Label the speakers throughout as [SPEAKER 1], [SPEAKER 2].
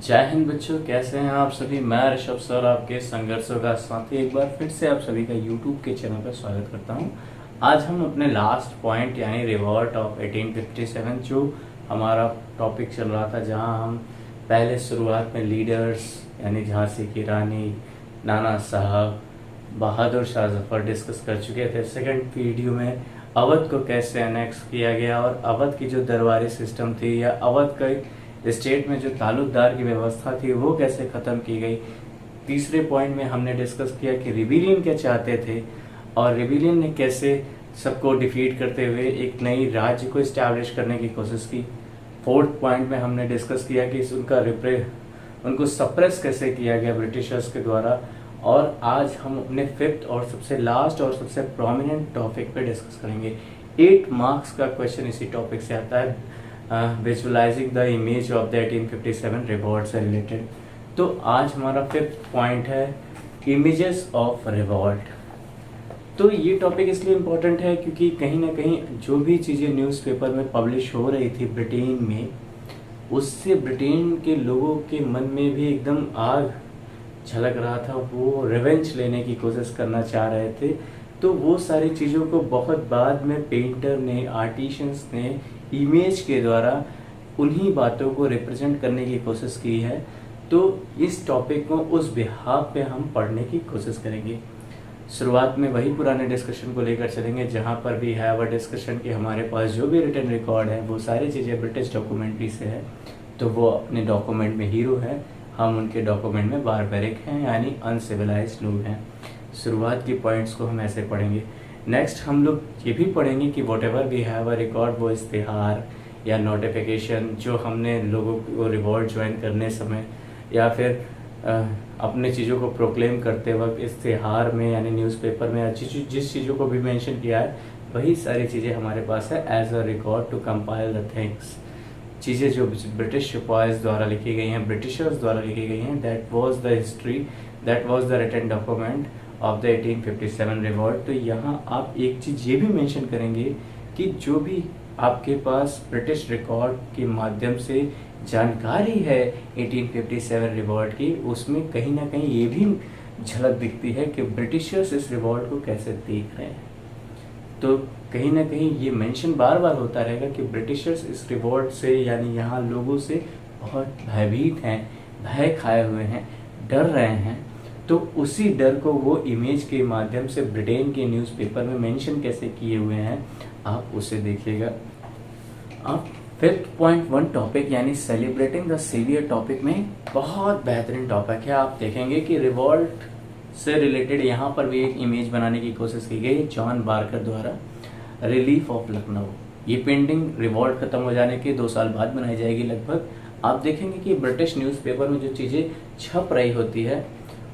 [SPEAKER 1] जय हिंद बच्चों, कैसे हैं आप सभी। मैं ऋषभ सर, आपके संघर्षों का साथी, एक बार फिर से आप सभी का यूट्यूब के चैनल पर स्वागत करता हूं। आज हम अपने लास्ट पॉइंट यानी रिवॉल्ट ऑफ 1857 जो हमारा टॉपिक चल रहा था, जहां हम पहले शुरुआत में लीडर्स यानी झांसी की रानी, नाना साहब, बहादुर शाह जफर डिस्कस कर चुके थे। सेकंड वीडियो में अवध को कैसे अनेक्स किया गया और अवध की जो दरबारी सिस्टम थी या अवध का स्टेट में जो तालुकदार की व्यवस्था थी वो कैसे खत्म की गई। तीसरे पॉइंट में हमने डिस्कस किया कि रिबेलियन क्या चाहते थे और रिबेलियन ने कैसे सबको डिफीट करते हुए एक नई राज्य को इस्टेब्लिश करने की कोशिश की। फोर्थ पॉइंट में हमने डिस्कस किया कि उनको सप्रेस कैसे किया गया ब्रिटिशर्स के द्वारा। और आज हम अपने फिफ्थ और सबसे लास्ट और सबसे प्रोमिनेंट टॉपिक पे डिस्कस करेंगे। 8 मार्क्स का क्वेश्चन इसी टॉपिक से आता है, visualising the image of the 1857 revolt से रिलेटेड। तो आज हमारा फिफ्थ पॉइंट है इमेजेस ऑफ रिवॉल्ट। तो ये टॉपिक इसलिए इम्पोर्टेंट है क्योंकि कहीं ना कहीं जो भी चीज़ें न्यूज़पेपर में पब्लिश हो रही थी ब्रिटेन में, उससे ब्रिटेन के लोगों के मन में भी एकदम आग झलक रहा था। वो रिवेंज लेने की कोशिश करना चाह रहे थे। तो वो सारी चीज़ों को बहुत बाद में पेंटर ने, आर्टिशियंस ने इमेज के द्वारा उन्हीं बातों को रिप्रेजेंट करने की कोशिश की है। तो इस टॉपिक को उस बिहाफ पे हम पढ़ने की कोशिश करेंगे। शुरुआत में वही पुराने डिस्कशन को लेकर चलेंगे, जहाँ पर भी है वह डिस्कशन कि हमारे पास जो भी रिटन रिकॉर्ड है वो सारी चीज़ें ब्रिटिश डॉक्यूमेंट्री से है, तो वो अपने डॉक्यूमेंट में हीरो है, हम उनके डॉक्यूमेंट में बारबेरिक हैं यानी अनसिविलाइज्ड लोग हैं। शुरुआत की पॉइंट्स को हम ऐसे पढ़ेंगे। नेक्स्ट हम लोग ये भी पढ़ेंगे कि whatever we have a record, वो इश्तिहार या नोटिफिकेशन जो हमने लोगों को रिवॉल्ट ज्वाइन करने समय या फिर अपने चीज़ों को प्रोक्लेम करते वक्त इश्तिहार में यानी न्यूज़पेपर में जिस चीज़ों को भी मेंशन किया है, वही सारी चीज़ें हमारे पास है as a record to compile the things. चीज़ें जो ब्रिटिश सिपाहीज द्वारा लिखी गई हैं, ब्रिटिशर्स द्वारा लिखी गई हैं, that was the history, that was the written document of the 1857 revolt. तो यहाँ आप एक चीज़ ये भी मेंशन करेंगे कि जो भी आपके पास ब्रिटिश रिकॉर्ड के माध्यम से जानकारी है 1857 रिवॉल्ट की, उसमें कहीं ना कहीं ये भी झलक दिखती है कि ब्रिटिशर्स इस रिवॉल्ट को कैसे देख रहे हैं। तो कहीं ना कहीं ये मेंशन बार बार होता रहेगा कि ब्रिटिशर्स इस रिवॉल्ट से यानी यहाँ लोगों से बहुत भयभीत हैं, भय खाए हुए हैं, डर रहे हैं। तो उसी डर को वो इमेज के माध्यम से ब्रिटेन के न्यूज़पेपर में मेंशन कैसे किए हुए हैं, आप उसे देखिएगा। अब 5.1 टॉपिक यानी सेलिब्रेटिंग द सेवियर टॉपिक में बहुत बेहतरीन टॉपिक है। आप देखेंगे कि रिवॉल्ट से रिलेटेड यहाँ पर भी एक इमेज बनाने की कोशिश की गई जॉन बार्कर द्वारा, रिलीफ ऑफ लखनऊ। ये पेंटिंग रिवॉल्ट खत्म हो जाने के 2 साल बाद बनाई जाएगी लगभग। आप देखेंगे कि ब्रिटिश न्यूज़पेपर में जो चीज़ें छप रही होती है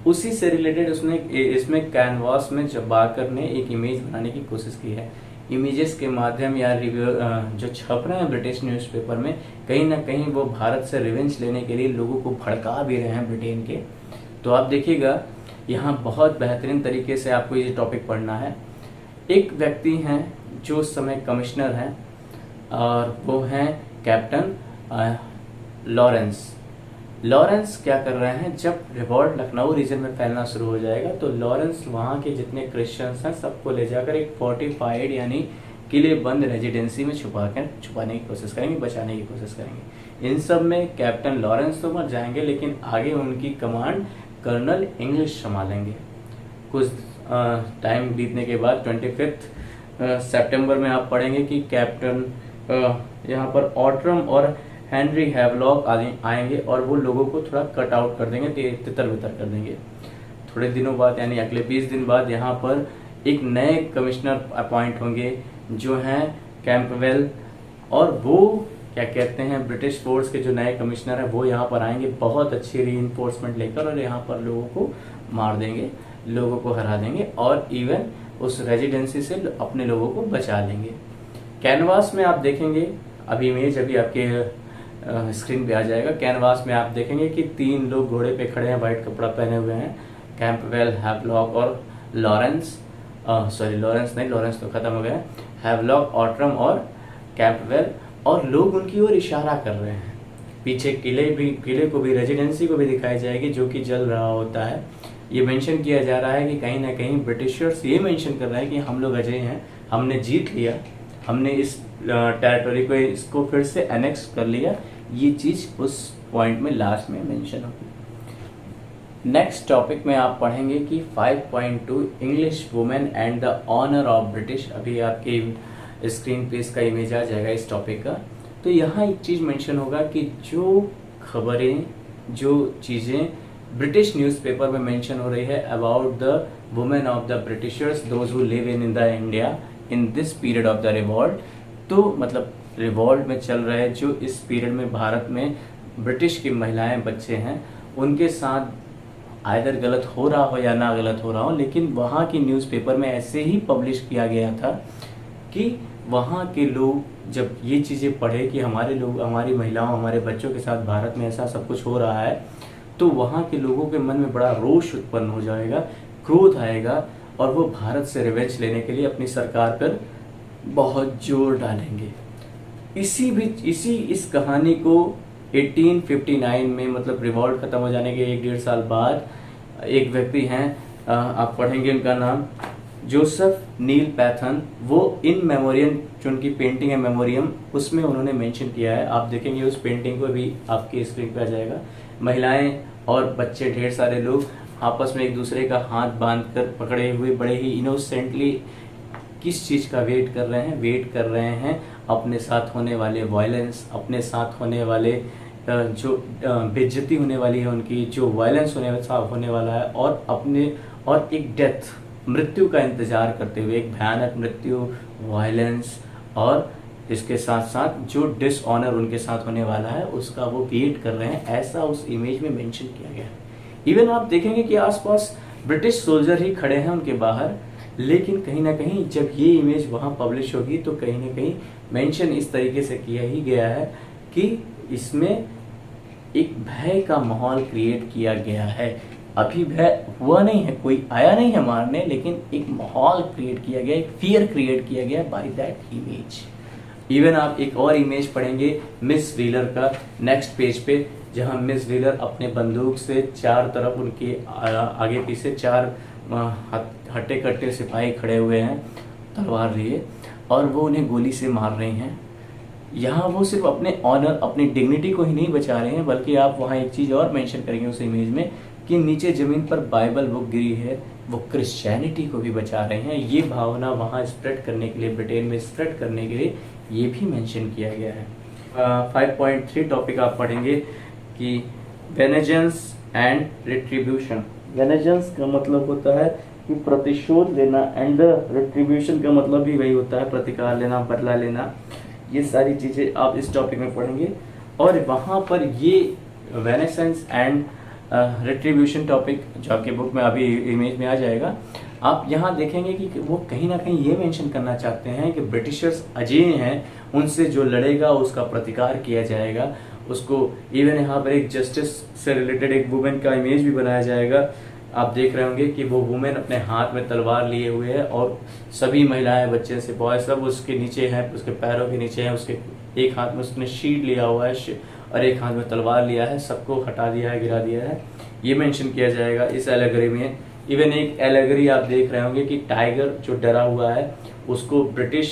[SPEAKER 1] उसी से रिलेटेड उसने इसमें कैनवास में जब बार्कर ने एक इमेज बनाने की कोशिश की है। इमेजेस के माध्यम या रिव्यू जो छप रहे हैं ब्रिटिश न्यूज़पेपर में, कहीं ना कहीं वो भारत से रिवेंज लेने के लिए लोगों को भड़का भी रहे हैं ब्रिटेन के। तो आप देखिएगा यहाँ बहुत बेहतरीन तरीके से आपको ये टॉपिक पढ़ना है। एक व्यक्ति हैं जो उस समय कमिश्नर हैं और वो हैं कैप्टन लॉरेंस क्या कर रहे हैं, जब रिवॉल्ट लखनऊ रीजन में फैलना शुरू हो जाएगा तो लॉरेंस वहाँ के जितने क्रिश्चियंस हैं सबको ले जाकर एक फोर्टिफाइड यानी किले बंद रेजिडेंसी में छुपाने की कोशिश करेंगे, बचाने की कोशिश करेंगे। इन सब में कैप्टन लॉरेंस तो मर जाएंगे, लेकिन आगे उनकी कमांड कर्नल इंग्लिश संभालेंगे। कुछ टाइम बीतने के बाद 25 सितंबर में आप पढ़ेंगे कि कैप्टन यहाँ पर ऑटरम और हेनरी हैवलॉक आएंगे और वो लोगों को थोड़ा कट आउट कर देंगे, तितर बितर कर देंगे। थोड़े दिनों बाद यानी अगले 20 दिन बाद यहाँ पर एक नए कमिश्नर अपॉइंट होंगे जो हैं कैंपवेल, और वो क्या कहते हैं ब्रिटिश फोर्स के जो नए कमिश्नर हैं वो यहाँ पर आएंगे बहुत अच्छी रीइंफोर्समेंट लेकर और यहाँ पर लोगों को मार देंगे, लोगों को हरा देंगे और इवन उस रेजिडेंसी से अपने लोगों को बचा लेंगे। कैनवास में आप देखेंगे, अभी इमेज अभी आपके स्क्रीन पे आ जाएगा। कैनवास में आप देखेंगे कि 3 लोग घोड़े पे खड़े हैं, वाइट कपड़ा पहने हुए हैं, कैंपवेल, हैवलॉक और लॉरेंस लॉरेंस तो खत्म हो गया, हैवलॉक, ऑटरम और कैंपवेल, और लोग उनकी ओर इशारा कर रहे हैं। पीछे किले को भी, रेजिडेंसी को भी दिखाई जाएगी जो कि जल रहा होता है। ये मेंशन किया जा रहा है कि कहीं ना कहीं ब्रिटिशर्स ये मेंशन कर रहे हैं कि हम लोग अजय हैं, हमने जीत लिया, हमने इस टेरिटरी को इसको फिर से एनेक्स कर लिया। ये चीज उस पॉइंट में लास्ट में मेंशन होगी। नेक्स्ट टॉपिक में आप पढ़ेंगे कि 5.2 English women and the honour of British. अभी आपके स्क्रीन पे इसका इमेज आ जाएगा इस टॉपिक का। तो यहाँ एक चीज मेंशन होगा कि जो खबरें, जो चीजें ब्रिटिश न्यूज़पेपर में मेंशन हो रही है about the women of the Britishers those who live in the India in this period of the revolt, तो मतलब रिवॉल्ट में चल रहे जो इस पीरियड में भारत में ब्रिटिश की महिलाएं, बच्चे हैं, उनके साथ आइदर गलत हो रहा हो या ना गलत हो रहा हो, लेकिन वहाँ की न्यूज़पेपर में ऐसे ही पब्लिश किया गया था कि वहाँ के लोग जब ये चीज़ें पढ़े कि हमारे लोग, हमारी महिलाओं, हमारे बच्चों के साथ भारत में ऐसा सब कुछ हो रहा है, तो वहाँ के लोगों के मन में बड़ा रोष उत्पन्न हो जाएगा, क्रोध आएगा और वो भारत से रिवेंज लेने के लिए अपनी सरकार पर बहुत जोर डालेंगे। इस कहानी को 1859 में, मतलब रिवॉल्ट खत्म हो जाने के 1-1.5 साल बाद, एक व्यक्ति हैं, आप पढ़ेंगे उनका नाम जोसेफ नील पैथन, वो इन मेमोरियम, जो उनकी पेंटिंग है मेमोरियम, उसमें उन्होंने मेंशन किया है। आप देखेंगे उस पेंटिंग को भी आपके स्क्रीन पे आ जाएगा। महिलाएं और बच्चे, ढेर सारे लोग आपस में एक दूसरे का हाथ बांधकर पकड़े हुए बड़े ही इनोसेंटली किस चीज़ का वेट कर रहे हैं अपने साथ होने वाले वायलेंस, अपने साथ होने वाले जो बेइज्जती होने वाली है उनकी, जो वायलेंस होने वाला है, और एक डेथ, मृत्यु का इंतजार करते हुए, एक भयानक मृत्यु, वायलेंस, और इसके साथ साथ जो डिसऑनर उनके साथ होने वाला है उसका वो वेट कर रहे हैं, ऐसा उस इमेज में मेंशन किया गया है। इवन आप देखेंगे कि आसपास ब्रिटिश सोल्जर ही खड़े हैं उनके बाहर, लेकिन कहीं ना कहीं जब ये इमेज वहाँ पब्लिश होगी तो कहीं ना कहीं मेंशन इस तरीके से किया ही गया है कि इसमें एक भय का माहौल क्रिएट किया गया है। अभी भय हुआ नहीं है, कोई आया नहीं है मारने, लेकिन एक माहौल क्रिएट किया गया, एक फियर क्रिएट किया गया बाय दैट इमेज। इवन आप एक और इमेज पढ़ेंगे मिस व्हीलर का नेक्स्ट पेज पे, जहां मिस व्हीलर अपने बंदूक से चार तरफ उनके आगे पीछे 4 हट्टे कट्टे सिपाही खड़े हुए हैं तलवार लिए, और वो उन्हें गोली से मार रहे हैं। यहाँ वो सिर्फ अपने ऑनर, अपनी डिग्निटी को ही नहीं बचा रहे हैं, बल्कि आप वहाँ एक चीज़ और मेंशन करेंगे उस इमेज में कि नीचे जमीन पर बाइबल बुक गिरी है, वो क्रिश्चियनिटी को भी बचा रहे हैं। ये भावना वहाँ स्प्रेड करने के लिए, ब्रिटेन में स्प्रेड करने के लिए ये भी मेंशन किया गया है। 5.3 टॉपिक आप पढ़ेंगे कि वेनेजेंस एंड रिट्रीब्यूशन। वेनेजेंस का मतलब होता है कि प्रतिशोध लेना, एंड रिट्रीब्यूशन का मतलब भी वही होता है, प्रतिकार लेना, बदला लेना। ये सारी चीज़ें आप इस टॉपिक में पढ़ेंगे। और वहाँ पर ये वेनेसेंस एंड रिट्रीब्यूशन टॉपिक जो आपके बुक में अभी इमेज में आ जाएगा, आप यहाँ देखेंगे कि वो कहीं ना कहीं ये मेंशन करना चाहते हैं कि ब्रिटिशर्स अजय हैं, उनसे जो लड़ेगा उसका प्रतिकार किया जाएगा उसको। इवन यहाँ पर एक जस्टिस से रिलेटेड एक वुमेन का इमेज भी बनाया जाएगा। आप देख रहे होंगे कि वो वुमेन अपने हाथ में तलवार लिए हुए है, और सभी महिलाएं, बच्चे से बॉय सब उसके नीचे हैं, उसके पैरों के नीचे हैं, उसके एक हाथ में उसने शील्ड लिया हुआ है और एक हाथ में तलवार लिया है, सबको हटा दिया है, गिरा दिया है। ये मेंशन किया जाएगा इस एलेगरी में। इवन एक एलेगरी आप देख रहे होंगे कि टाइगर जो डरा हुआ है उसको ब्रिटिश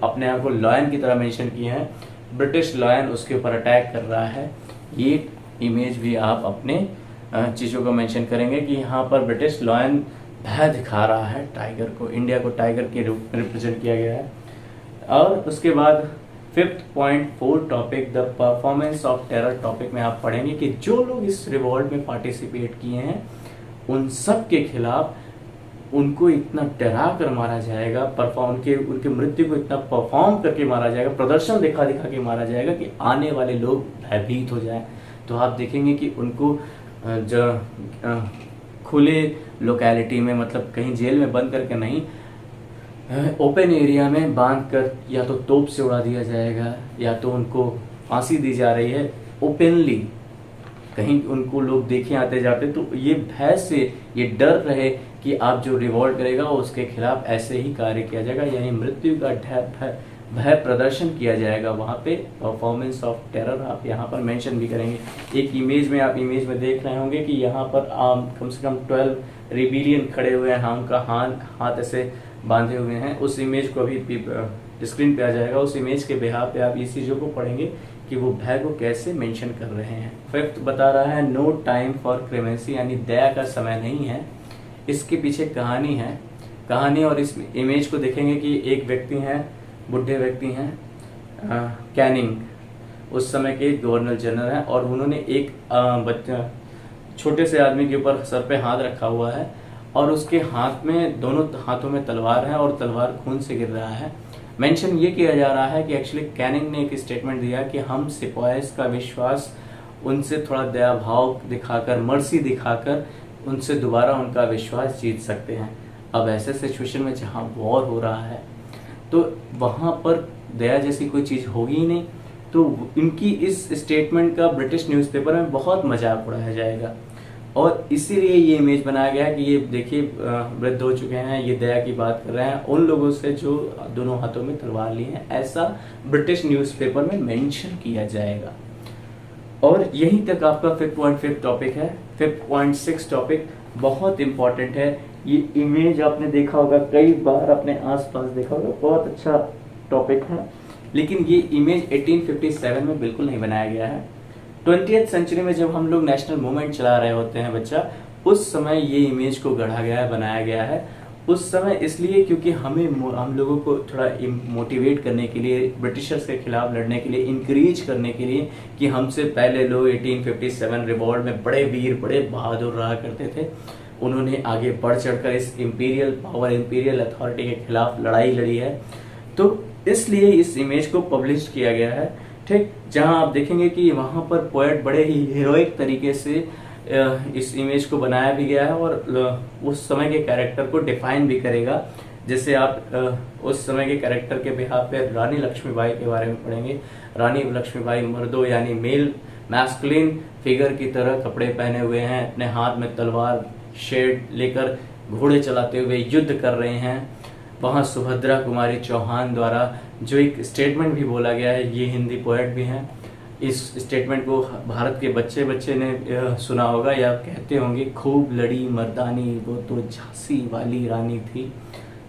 [SPEAKER 1] अपने आप को लॉयन की तरह मेंशन किए हैं, ब्रिटिश लॉयन उसके ऊपर अटैक कर रहा है। ये इमेज भी आप अपने चीज़ों को मेंशन करेंगे कि यहाँ पर ब्रिटिश लॉयन भय दिखा रहा है टाइगर को, इंडिया को टाइगर के रूप में रिप्रेजेंट किया गया है। और उसके बाद 5.4 topic the performance of terror topic में आप पढ़ेंगे कि जो लोग इस रिवॉल्ट में पार्टिसिपेट किए हैं उन सब के खिलाफ उनको इतना डरा कर मारा जाएगा, उनके मृत्यु को इतना परफॉर्म करके मारा जाएगा, प्रदर्शन दिखा दिखा के मारा जाएगा कि आने वाले लोग भयभीत हो जाएं। तो आप देखेंगे कि उनको खुले लोकेलिटी में, मतलब कहीं जेल में बंद करके नहीं, ओपन एरिया में बांध कर या तो तोप से उड़ा दिया जाएगा या तो उनको फांसी दी जा रही है ओपनली। कहीं उनको लोग देखे आते जाते, तो ये भय से, ये डर रहे कि आप जो रिवॉल्ट करेगा उसके खिलाफ ऐसे ही कार्य किया जाएगा, यानी मृत्यु का भय भय प्रदर्शन किया जाएगा वहाँ पे, परफॉर्मेंस ऑफ टेरर आप यहाँ पर मेंशन भी करेंगे। एक इमेज में आप इमेज में देख रहे होंगे कि यहाँ पर कम से कम 12 रिबिलियन खड़े हुए हैं, उनका हाथ ऐसे बांधे हुए हैं। उस इमेज को अभी स्क्रीन पे आ जाएगा, उस इमेज के बिहाफ पे आप इस चीज़ों को पढ़ेंगे कि वो भय को कैसे मेंशन कर रहे हैं। फिफ्थ बता रहा है नो टाइम फॉर क्लेमेंसी, यानी दया का समय नहीं है। इसके पीछे कहानी है, कहानी और इस इमेज को देखेंगे कि एक व्यक्ति हैं, बुढ़े व्यक्ति हैं, कैनिंग उस समय के गवर्नर जनरल हैं, और उन्होंने एक बच्चा छोटे से आदमी के ऊपर सर पे हाथ रखा हुआ है और उसके हाथ में, दोनों हाथों में तलवार है और तलवार खून से गिर रहा है। मेंशन ये किया जा रहा है कि एक्चुअली कैनिंग ने एक स्टेटमेंट दिया कि हम सिपाहीज का विश्वास उनसे थोड़ा दया भाव दिखाकर, मर्सी दिखाकर उनसे दोबारा उनका विश्वास जीत सकते हैं। अब ऐसे सिचुएशन में जहां वॉर हो रहा है तो वहां पर दया जैसी कोई चीज होगी ही नहीं, तो इनकी इस स्टेटमेंट का ब्रिटिश न्यूज़पेपर में बहुत मजाक उड़ाया जाएगा और इसीलिए ये इमेज बनाया गया कि ये देखिए वृद्ध हो चुके हैं, ये दया की बात कर रहे हैं उन लोगों से जो दोनों हाथों में तलवार ली है, ऐसा ब्रिटिश न्यूज़पेपर में मेंशन किया जाएगा। और यहीं तक आपका 5.5 टॉपिक है। 5.6 टॉपिक बहुत इंपॉर्टेंट है। ये इमेज आपने देखा होगा, कई बार अपने आसपास देखा होगा, बहुत अच्छा टॉपिक है, लेकिन ये इमेज 1857 में बिल्कुल नहीं बनाया गया है। 20th सेंचुरी में जब हम लोग नेशनल मूवमेंट चला रहे होते हैं बच्चा, उस समय ये इमेज को गढ़ा गया है, बनाया गया है। उस समय इसलिए क्योंकि हम लोगों को थोड़ा मोटिवेट करने के लिए, ब्रिटिशर्स के खिलाफ लड़ने के लिए, इंकरेज करने के लिए कि हमसे पहले लोग 1857 रिवॉल्ट में बड़े वीर, बड़े बहादुर रहा करते थे, उन्होंने आगे बढ़ चढ़कर इस इंपीरियल पावर, इंपीरियल अथॉरिटी के खिलाफ लड़ाई लड़ी है। तो इसलिए इस इमेज को पब्लिश किया गया है, ठीक, जहां आप देखेंगे कि वहां पर पोएट बड़े ही हीरोइक तरीके से इस इमेज को बनाया भी गया है और उस समय के कैरेक्टर को डिफाइन भी करेगा। जैसे आप उस समय के कैरेक्टर के बिहाफ पे रानी लक्ष्मीबाई के बारे में पढ़ेंगे। रानी लक्ष्मीबाई मर्दों यानी मेल मैस्कुलिन फिगर की तरह कपड़े पहने हुए हैं, अपने हाथ में तलवार शेड लेकर घोड़े चलाते हुए युद्ध कर रहे हैं। वहां सुभद्रा कुमारी चौहान द्वारा जो एक स्टेटमेंट भी बोला गया है, ये हिंदी पोएट भी हैं, इस स्टेटमेंट को भारत के बच्चे ने सुना होगा या कहते होंगे, खूब लड़ी मर्दानी वो तो झांसी वाली रानी थी।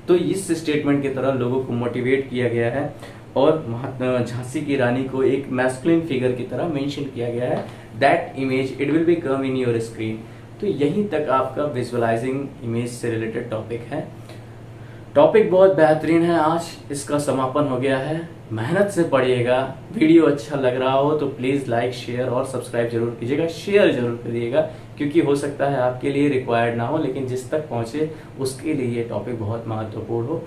[SPEAKER 1] तो इस स्टेटमेंट की तरह लोगों को मोटिवेट किया गया है और झांसी की रानी को एक मैस्कुलिन फिगर की तरह मेंशन किया गया है। That image it will be come in your screen. तो यहीं तक आपका विजुअलाइजिंग इमेज से रिलेटेड टॉपिक है। टॉपिक बहुत बेहतरीन है, आज इसका समापन हो गया है। मेहनत से पढ़िएगा। वीडियो अच्छा लग रहा हो तो प्लीज़ लाइक, शेयर और सब्सक्राइब जरूर कीजिएगा, शेयर जरूर करिएगा, क्योंकि हो सकता है आपके लिए रिक्वायर्ड ना हो, लेकिन जिस तक पहुंचे उसके लिए ये टॉपिक बहुत महत्वपूर्ण हो।